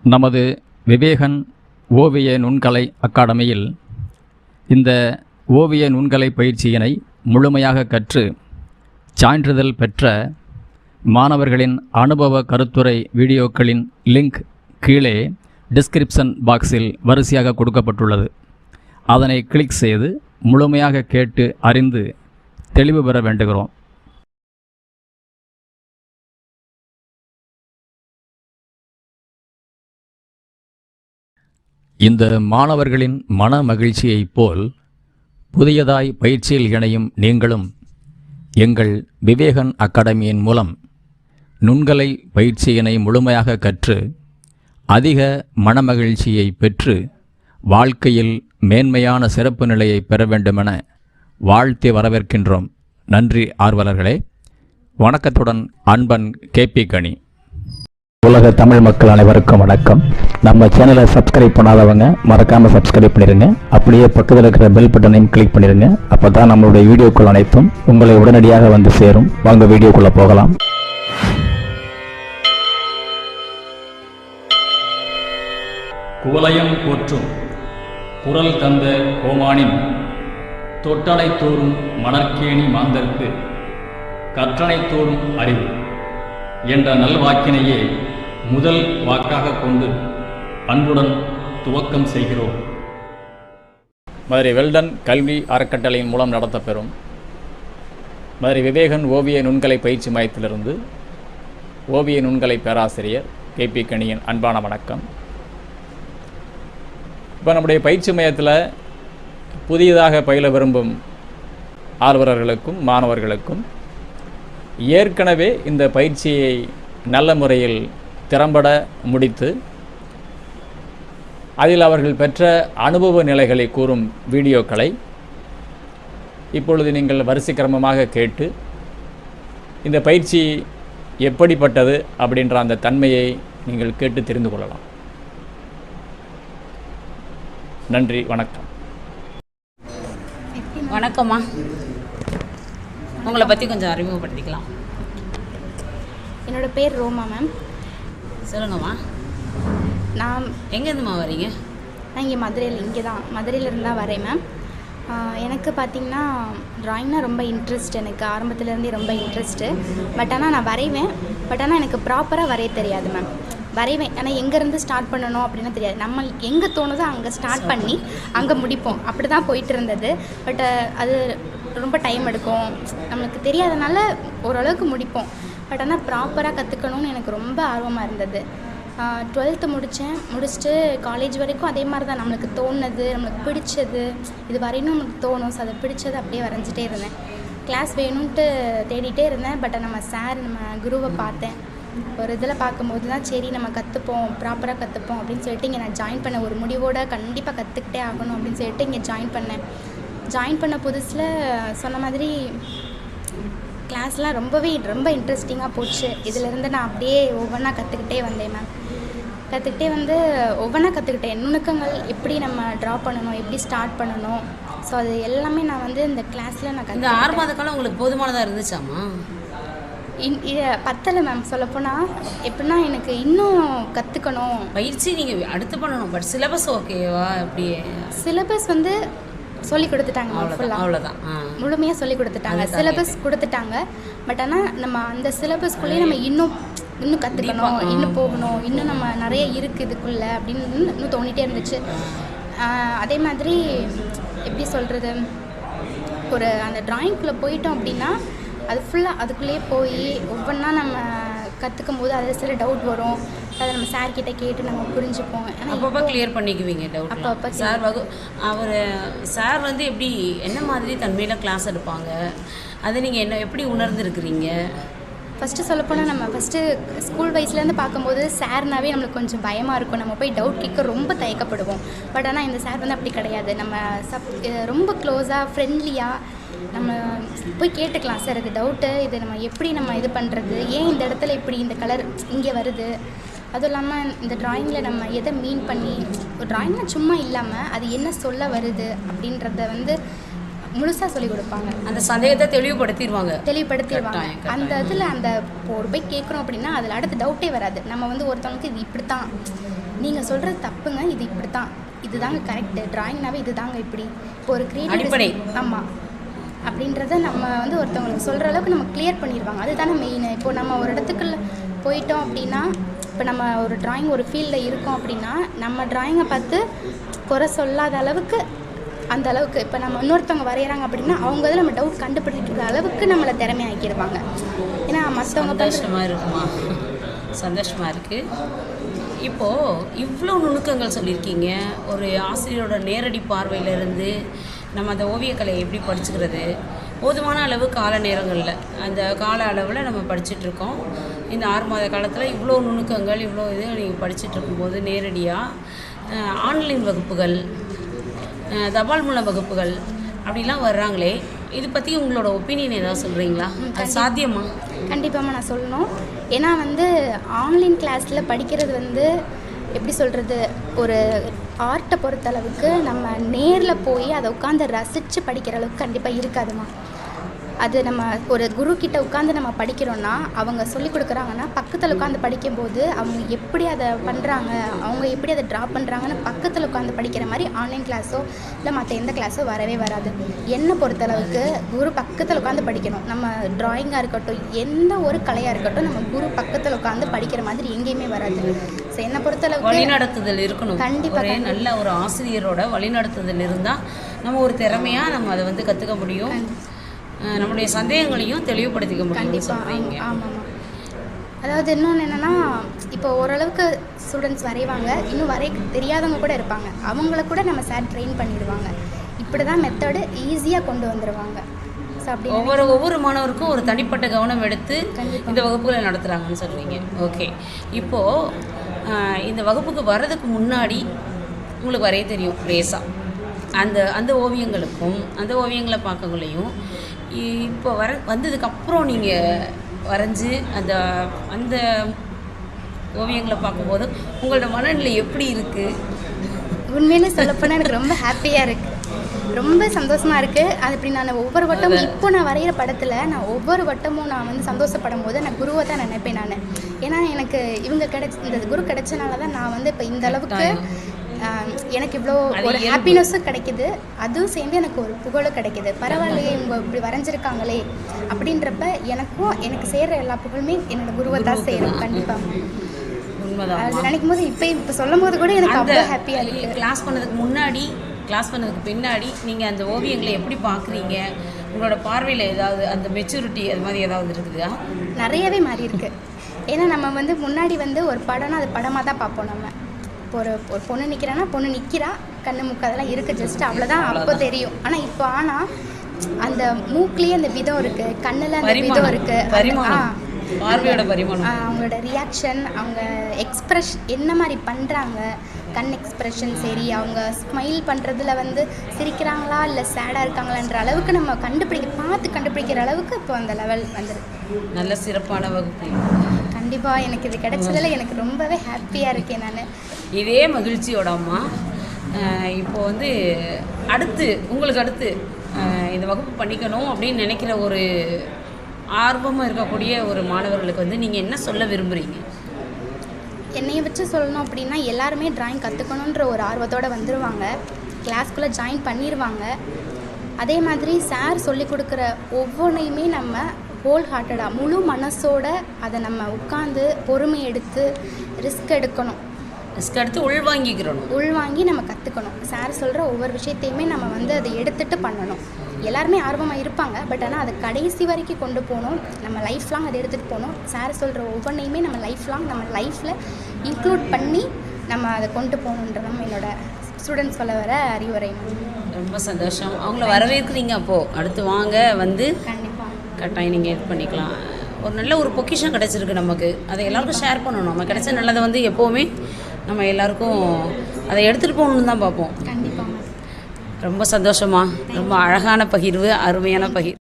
நமது விவேகன் ஓவிய நுண்கலை அகாடமியில் இந்த ஓவிய நுண்கலை பயிற்சியினை முழுமையாக கற்று சான்றிதழ் பெற்ற மாணவர்களின் அனுபவ கருத்துரை வீடியோக்களின் லிங்க் கீழே டிஸ்கிரிப்ஷன் பாக்ஸில் வரிசையாக கொடுக்கப்பட்டுள்ளது. அதனை கிளிக் செய்து முழுமையாக கேட்டு அறிந்து தெளிவு பெற வேண்டுகிறோம். இந்த மாணவர்களின் மன மகிழ்ச்சியைப் போல் புதியதாய் பயிற்சியில் இணையும் நீங்களும் எங்கள் விவேகன் அகாடமியின் மூலம் நுண்கலை பயிற்சியினை முழுமையாக கற்று அதிக மனமகிழ்ச்சியை பெற்று வாழ்க்கையில் மேன்மையான சிறப்பு நிலையை பெற வேண்டுமென வாழ்த்தி வரவேற்கின்றோம். நன்றி ஆர்வலர்களே. வணக்கத்துடன் அன்பன் கேபி கனி. உலக தமிழ் மக்கள் அனைவருக்கும் வணக்கம். நம்ம சேனலை சப்ஸ்கிரைப் பண்ணாதவங்க மறக்காமல் சப்ஸ்கிரைப் பண்ணிடுங்க. அப்படியே பக்கத்தில் இருக்கிற பெல் பட்டனையும் கிளிக் பண்ணிடுங்க. அப்போ தான் நம்மளுடைய வீடியோக்கள் அனைத்தும் உங்களை உடனடியாக வந்து சேரும். வாங்க வீடியோக்குள்ளே போகலாம். குவலயம் போற்றும் குரல் தந்த கோமானின் தொட்டனை தோறும் மணற்கேணி மாந்தர்க்கு கற்றனை தோறும் அறிவு என்ற நல்வாக்கினையே முதல் வாக்காக கொண்டு அன்புடன் துவக்கம் செய்கிறோம். மதுரை வெல்டன் கல்வி அறக்கட்டளையின் மூலம் நடத்தப்பெறும் மதுரை விவேகன் ஓவிய நுண்கலை பயிற்சி மையத்திலிருந்து ஓவிய நுண்கலை பேராசிரியர் கேபி கனியின் அன்பான வணக்கம். இப்போ நம்முடைய பயிற்சி மையத்தில் புதியதாக பயில விரும்பும் ஆர்வலர்களுக்கும் மாணவர்களுக்கும் ஏற்கனவே இந்த பயிற்சியை நல்ல முறையில் திறம்பட முடித்து அதில் அவர்கள் பெற்ற அனுபவ நிலைகளை கூறும் வீடியோக்களை இப்பொழுது நீங்கள் வரிசை கிரமமாக கேட்டு இந்த பயிற்சி எப்படிப்பட்டது அப்படின்ற அந்த தன்மையை நீங்கள் கேட்டு தெரிந்து கொள்ளலாம். நன்றி, வணக்கம். வணக்கம்மா. உங்களை பற்றி கொஞ்சம் அறிமுகப்படுத்திக்கலாம். என்னோடய பேர் ரோமா மேம். சொல்லுங்கம்மா. நான் எங்கேருந்துமா வரீங்க? நான் இங்கே மதுரையிலேருந்து தான் வரேன் மேம். எனக்கு பார்த்திங்கன்னா ட்ராயிங்னா ரொம்ப இன்ட்ரெஸ்ட். எனக்கு ஆரம்பத்துலேருந்தே ரொம்ப இன்ட்ரெஸ்ட்டு. பட் ஆனால் நான் வரைவேன். பட் ஆனால் எனக்கு ப்ராப்பராக வரைய தெரியாது மேம். வரைவேன், ஆனால் எங்கேருந்து ஸ்டார்ட் பண்ணணும் அப்படின்னு தெரியாது. நம்ம எங்கே தோணுதோ அங்கே ஸ்டார்ட் பண்ணி அங்கே முடிப்போம். அப்படி தான் போயிட்டு இருந்தது. பட் அது ரொம்ப டைம் எடுக்கும். நம்மளுக்கு தெரியாதனால ஓரளவுக்கு முடிப்போம். பட் ஆனால் ப்ராப்பராக கற்றுக்கணும்னு எனக்கு ரொம்ப ஆர்வமாக இருந்தது. 12th முடிச்சுட்டு காலேஜ் வரைக்கும் அதே மாதிரி தான். நம்மளுக்கு தோணுது, நம்மளுக்கு பிடிச்சது இது வரையணும் நம்மளுக்கு தோணும். ஸோ அதை பிடிச்சது அப்படியே வரைஞ்சிட்டே இருந்தேன். கிளாஸ் வேணும்ன்ட்டு தேடிட்டே இருந்தேன். பட் நம்ம குருவை பார்த்தேன். ஒரு இதில் பார்க்கும்போது தான் சரி நம்ம கற்றுப்போம், ப்ராப்பராக கற்றுப்போம் அப்படின்னு சொல்லிட்டு இங்கே நான் ஜாயின் பண்ணேன். ஒரு முடிவோடு கண்டிப்பாக கற்றுக்கிட்டே ஆகணும் அப்படின்னு சொல்லிட்டு இங்கே ஜாயின் பண்ணேன். ஜாயின் பண்ண புதுசில் சொன்ன மாதிரி கிளாஸ்லாம் ரொம்ப இன்ட்ரெஸ்டிங்காக போச்சு. இதிலேருந்து நான் அப்படியே ஒவ்வொன்றா கற்றுக்கிட்டே வந்தேன் மேம். கற்றுக்கிட்டே வந்து ஒவ்வொன்றா கற்றுக்கிட்டேன். நுணுக்கங்கள் எப்படி நம்ம ட்ரா பண்ணணும், எப்படி ஸ்டார்ட் பண்ணணும். ஸோ அது எல்லாமே நான் வந்து இந்த கிளாஸில் நான் இந்த 6 மாத காலம் உங்களுக்கு போதுமானதாக இருந்துச்சாம்மா? பத்தலை மேம். சொல்லப்போனால் எப்படின்னா எனக்கு இன்னும் கற்றுக்கணும். பயிற்சி நீங்கள் அடுத்து பண்ணணும். பட் சிலபஸ் ஓகேவா? அப்படியே சிலபஸ் வந்து சொல்லி கொடுத்துட்டாங்க. அவ்வளோதான், முழுமையாக சொல்லி கொடுத்துட்டாங்க. சிலபஸ் கொடுத்துட்டாங்க. பட் ஆனால் நம்ம அந்த சிலபஸ்க்குள்ளேயே நம்ம இன்னும் கற்றுக்கணும், இன்னும் போகணும், இன்னும் நம்ம நிறைய இருக்குது இதுக்குள்ளே அப்படின்னு இன்னும் தோணிகிட்டே இருந்துச்சு. அதே மாதிரி எப்படி சொல்கிறது, ஒரு அந்த ட்ராயிங்குள்ளே போயிட்டோம் அப்படின்னா அது ஃபுல்லாக அதுக்குள்ளேயே போய் ஒவ்வொன்றா நம்ம கற்றுக்கும் போது அதில் சில டவுட் வரும். அதை நம்ம சார்கிட்ட கேட்டு நம்ம புரிஞ்சுப்போம். அப்பப்போ கிளியர் பண்ணிக்குவீங்க டவுட். அப்பப்போ சார் வந்து எப்படி என்ன மாதிரி தன்மையில் கிளாஸ் எடுப்பாங்க, அதை நீங்கள் எப்படி உணர்ந்துருக்குறீங்க? ஃபஸ்ட்டு சொல்லப்போனால் நம்ம ஸ்கூல் வைஸ்லேருந்து பார்க்கும்போது சார்னாவே நம்மளுக்கு கொஞ்சம் பயமாக இருக்கும். நம்ம போய் டவுட் கேட்க ரொம்ப தயக்கப்படுவோம். பட் ஆனால் இந்த சார் வந்து அப்படி கிடையாது. நம்ம ரொம்ப க்ளோஸாக ஃப்ரெண்ட்லியாக நம்ம போய் கேட்டுக்கலாம். சார் இது டவுட்டு, இது நம்ம எப்படி நம்ம இது பண்ணுறது, ஏன் இந்த இடத்துல இப்படி இந்த கலர் இங்கே வருது, அதுவும் இல்லாமல் இந்த ட்ராயிங்கில் நம்ம எதை மீன் பண்ணி, ஒரு ட்ராயிங்கில் சும்மா இல்லாமல் அது என்ன சொல்ல வருது அப்படின்றத வந்து முழுசாக சொல்லிக் கொடுப்பாங்க. அந்த சந்தேகத்தை தெளிவுபடுத்திடுவாங்க. அந்த இதில் அந்த ஒரு போய் கேட்குறோம் அப்படின்னா அதில் அடுத்த டவுட்டே வராது. நம்ம வந்து ஒருத்தவங்களுக்கு இது இப்படி தான் நீங்கள் சொல்கிறது தப்புங்க, இது இப்படி தான், இதுதாங்க கரெக்டு, ட்ராயிங்னாவே இதுதாங்க இப்படி. இப்போ ஒரு அடிப்படை. ஆமாம் அப்படின்றத நம்ம வந்து ஒருத்தவங்களுக்கு சொல்கிற அளவுக்கு நம்ம கிளியர் பண்ணிடுவாங்க. அதுதானே மெயின். இப்போ நம்ம ஒரு இடத்துக்குள்ள போயிட்டோம் அப்படின்னா, இப்போ நம்ம ஒரு ட்ராயிங் ஒரு ஃபீல்டில் இருக்கோம் அப்படின்னா, நம்ம ட்ராயிங்கை பார்த்து குறை சொல்லாத அளவுக்கு, அந்த அளவுக்கு இப்போ நம்ம இன்னொருத்தவங்க வரைகிறாங்க அப்படின்னா அவங்க இதில் நம்ம டவுட் கண்டுபிடிக்கிற அளவுக்கு நம்மளை திறமையாக்கிடுவாங்க. ஏன்னா மற்றவங்க சந்தோஷமாக இருக்குமா? சந்தோஷமாக இருக்குது. இப்போது இவ்வளோ நுணுக்கங்கள் சொல்லியிருக்கீங்க. ஒரு ஆசிரியரோட நேரடி பார்வையிலேருந்து நம்ம அந்த ஓவியக்கலையை எப்படி படிச்சுக்கிறது, போதுமான அளவு கால நேரங்களில் அந்த கால அளவில் நம்ம படிச்சுட்ருக்கோம். இந்த 6 மாத காலத்தில் இவ்வளோ நுணுக்கங்கள், இவ்வளோ இது நீங்கள் படிச்சுட்ருக்கும்போது நேரடியாக ஆன்லைன் வகுப்புகள், தபால் மூல வகுப்புகள் அப்படிலாம் வர்றாங்களே, இது பற்றி உங்களோட ஒப்பீனியன் ஏதாவது சொல்கிறீங்களா? அது சாத்தியமா? கண்டிப்பாக நான் சொல்லணும். ஏன்னா வந்து ஆன்லைன் கிளாஸில் படிக்கிறது வந்து எப்படி சொல்கிறது, ஒரு ஆர்ட்டை பொறுத்தளவுக்கு நம்ம நேரில் போய் அதை உட்காந்து ரசித்து படிக்கிற அளவுக்கு கண்டிப்பாக இருக்காதுமா. அது நம்ம ஒரு குரு கிட்ட உட்காந்து நம்ம படிக்கிறோன்னா, அவங்க சொல்லி கொடுக்குறாங்கன்னா பக்கத்தில் உட்காந்து படிக்கும்போது அவங்க எப்படி அதை பண்ணுறாங்க, அவங்க எப்படி அதை ட்ரா பண்ணுறாங்கன்னு பக்கத்தில் உட்காந்து படிக்கிற மாதிரி ஆன்லைன் கிளாஸோ இல்லை மற்ற எந்த கிளாஸோ வரவே வராது. என்னை பொறுத்தளவுக்கு குரு பக்கத்தில் உட்காந்து படிக்கணும். நம்ம ட்ராயிங்காக இருக்கட்டும், எந்த ஒரு கலையாக இருக்கட்டும், நம்ம குரு பக்கத்தில் உட்காந்து படிக்கிற மாதிரி எங்கேயுமே வராது. ஸோ என்னை பொறுத்தளவுக்கு வழிநடத்துதல் இருக்கணும். கண்டிப்பாக நல்ல ஒரு ஆசிரியரோட வழிநடத்துதல் இருந்தால் நம்ம ஒரு திறமையாக நம்ம அதை வந்து கற்றுக்க முடியும். நம்மளுடைய சந்தேகங்களையும் தெளிவுபடுத்திக்க முடியும். கண்டிப்பாக. ஆமாம். அதாவது இன்னொன்று என்னென்னா, இப்போ ஓரளவுக்கு ஸ்டூடெண்ட்ஸ் வரைவாங்க, இன்னும் வரைய தெரியாதவங்க கூட இருப்பாங்க. அவங்கள கூட நம்ம சார் ட்ரெயின் பண்ணிடுவாங்க. இப்படி தான் மெத்தடு ஈஸியாக கொண்டு வந்துடுவாங்க. ஸோ அப்படி ஒவ்வொரு மாணவருக்கும் ஒரு தனிப்பட்ட கவனம் எடுத்து இந்த வகுப்புகளை நடத்துகிறாங்கன்னு சொல்கிறீங்க. ஓகே, இப்போது இந்த வகுப்புக்கு வர்றதுக்கு முன்னாடி உங்களுக்கு வரைய தெரியும் லேசாக. அந்த ஓவியங்களுக்கும் அந்த ஓவியங்களை பார்க்கக்குள்ளேயும் இப்போ வந்ததுக்கப்புறம் நீங்கள் வரைஞ்சி அந்த ஓவியங்களை பார்க்கும்போது உங்களோட மனநிலை எப்படி இருக்குது? உண்மையிலே சொல்லப்போனால் எனக்கு ரொம்ப ஹாப்பியாக இருக்குது, ரொம்ப சந்தோஷமாக இருக்குது. அது இப்படி நான் ஒவ்வொரு வட்டமும் இப்போ நான் வரைகிற படத்தில் நான் ஒவ்வொரு வட்டமும் நான் வந்து சந்தோஷப்படும் போது நான் குருவை தான் நினைப்பேன் நான். ஏன்னா எனக்கு இந்த குரு கிடைச்சனால தான் நான் வந்து இப்போ இந்த அளவுக்கு எனக்கு இவ்வளோ ஒரு ஹாப்பினஸும் கிடைக்கிது, அதுவும் சேர்ந்து எனக்கு ஒரு புகழும் கிடைக்கிது. பரவாயில்லையே இவங்க இப்படி வரைஞ்சிருக்காங்களே அப்படின்றப்ப எனக்கு சேர்கிற எல்லா புகழுமே என்னோடய குருவை தான் சேரும். கண்டிப்பாக உண்மைதான். அது நினைக்கும் போது இப்போ சொல்லும் போது கூட எனக்கு அவ்வளோ ஹாப்பியாக இருக்குது. கிளாஸ் பண்ணதுக்கு முன்னாடி, கிளாஸ் பண்ணதுக்கு பின்னாடி நீங்கள் அந்த ஓவியங்களை எப்படி பார்க்குறீங்க? உங்களோட பார்வையில் ஏதாவது அந்த மெச்சூரிட்டி அது மாதிரி ஏதாவது இருக்குதா? நிறையவே மாறி இருக்குது. ஏன்னா நம்ம வந்து முன்னாடி வந்து ஒரு படம்னா அது படமாக தான் பார்ப்போம். நம்ம இப்போ ஒரு பொண்ணு நிற்கிறான்னா பொண்ணு நிற்கிறா, கண்ணு மூக்கு அதெல்லாம் இருக்குது, ஜஸ்ட் அவ்வளோதான் அப்போ தெரியும். ஆனால் அந்த மூக்குலேயே அந்த விதம் இருக்குது, கண்ணில் அந்த விதம் இருக்குது, பார்வையோட பரிமாணம், அவங்களோட ரியாக்ஷன், அவங்க எக்ஸ்ப்ரெஷன் என்ன மாதிரி பண்ணுறாங்க, கண் எக்ஸ்ப்ரெஷன் சரி, அவங்க ஸ்மைல் பண்ணுறதுல வந்து சிரிக்கிறாங்களா இல்லை சேடாக இருக்காங்களான்ற அளவுக்கு நம்ம பார்த்து கண்டுபிடிக்கிற அளவுக்கு இப்போ அந்த லெவல் வந்துருக்கு. நல்ல சிறப்பான வகுப்பு. கண்டிப்பாக எனக்கு இது கிடைச்சதில் எனக்கு ரொம்பவே ஹாப்பியாக இருக்கேன் நான். இதே மகிழ்ச்சியோட அம்மா இப்போ வந்து உங்களுக்கு அடுத்து இந்த வகுப்பு பண்ணிக்கணும் அப்படின்னு நினைக்கிற ஒரு ஆர்வமாக இருக்கக்கூடிய ஒரு மாணவர்களுக்கு வந்து நீங்கள் என்ன சொல்ல விரும்புகிறீங்க? என்னையை வச்சு சொல்லணும் அப்படின்னா, எல்லாருமே ட்ராயிங் கற்றுக்கணுன்ற ஒரு ஆர்வத்தோடு வந்துடுவாங்க, கிளாஸ்குள்ளே ஜாயின் பண்ணிடுவாங்க. அதே மாதிரி சார் சொல்லிக் கொடுக்குற ஒவ்வொன்றையுமே நம்ம ஹோல் ஹார்ட்டடாக முழு மனசோட அதை நம்ம உட்காந்து பொறுமை எடுத்து ரிஸ்க் எடுத்து உள்வாங்கி நம்ம கற்றுக்கணும். சார் சொல்கிற ஒவ்வொரு விஷயத்தையுமே நம்ம வந்து அதை எடுத்துகிட்டு பண்ணணும். எல்லாருமே ஆர்வமாக இருப்பாங்க, பட் ஆனால் அதை கடைசி வரைக்கும் கொண்டு போகணும். நம்ம லைஃப் லாங் அதை எடுத்துகிட்டு போகணும். சார் சொல்கிற ஒவ்வொன்றையுமே நம்ம லைஃப் லாங் நம்ம லைஃப்பில் இன்க்ளூட் பண்ணி நம்ம அதை கொண்டு போகணுன்றது நம்ம என்னோடய ஸ்டூடெண்ட்ஸ் சொல்ல வர அறிவுரை. ரொம்ப சந்தோஷம். அவங்கள வரவேற்கிறீங்க. அப்போது அடுத்து வாங்க, வந்து கண்டிப்பாக கட்டாயம் நீங்கள் இது பண்ணிக்கலாம். ஒரு நல்ல ஒரு பொக்கிஷன் கிடச்சிருக்கு நமக்கு, அதை எல்லாருக்கும் ஷேர் பண்ணணும். நம்ம கிடைச்ச நல்லதை வந்து எப்போவுமே நம்ம எல்லாருக்கும் அதை எடுத்துகிட்டு போகணுன்னு தான் பார்ப்போம். கண்டிப்பாக. ரொம்ப சந்தோஷமா, ரொம்ப அழகான பகிர்வு, அருமையான பகிர்வு.